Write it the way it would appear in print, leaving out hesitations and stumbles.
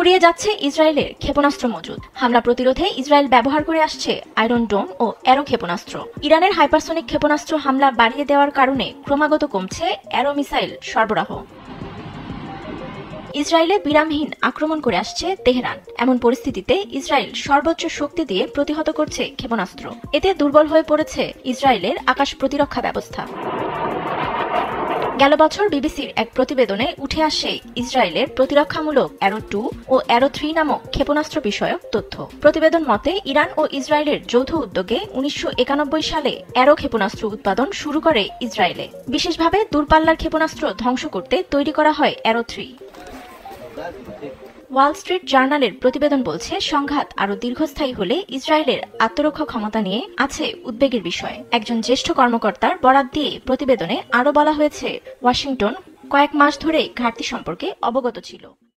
ছড়িয়ে যাচ্ছে ইসরায়েলের ক্ষেপণাস্ত্র মজুদ। হামলা প্রতিরোধে ইসরায়েল ব্যবহার করে আসছে আয়রন ডোম ও অ্যারো ক্ষেপণাস্ত্র। ইরানের হাইপারসনিক ক্ষেপণাস্ত্র হামলা বাড়িয়ে দেওয়ার কারণে ক্রমাগত কমছে অ্যারো মিসাইল সরবরাহ। ইসরায়েলে বিরামহীন আক্রমণ করে আসছে তেহরান। এমন পরিস্থিতিতে ইসরায়েল সর্বোচ্চ শক্তি দিয়ে প্রতিহত করছে ক্ষেপণাস্ত্র। এতে দুর্বল হয়ে পড়েছে ইসরায়েলের আকাশ প্রতিরক্ষা ব্যবস্থা। গেল বছর বিবিসির এক প্রতিবেদনে উঠে আসে ইসরায়েলের প্রতিরক্ষামূলক অ্যারো 2 ও অ্যারো 3 নামক ক্ষেপণাস্ত্র বিষয়ক তথ্য। প্রতিবেদন মতে ইরান ও ইসরায়েলের যৌথ উদ্যোগে 1991 সালে অ্যারো ক্ষেপণাস্ত্র উৎপাদন শুরু করে ইসরায়েলে। বিশেষভাবে দূরপাল্লার ক্ষেপণাস্ত্র ধ্বংস করতে তৈরি করা হয় অ্যারো 3। ওয়াল স্ট্রিট জার্নালের প্রতিবেদন বলছে, সংঘাত আরও দীর্ঘস্থায়ী হলে ইসরায়েলের আত্মরক্ষা ক্ষমতা নিয়ে আছে উদ্বেগের বিষয়। একজন জ্যেষ্ঠ কর্মকর্তার বরাত দিয়ে প্রতিবেদনে আরও বলা হয়েছে, ওয়াশিংটন কয়েক মাস ধরে ঘাটতি সম্পর্কে অবগত ছিল।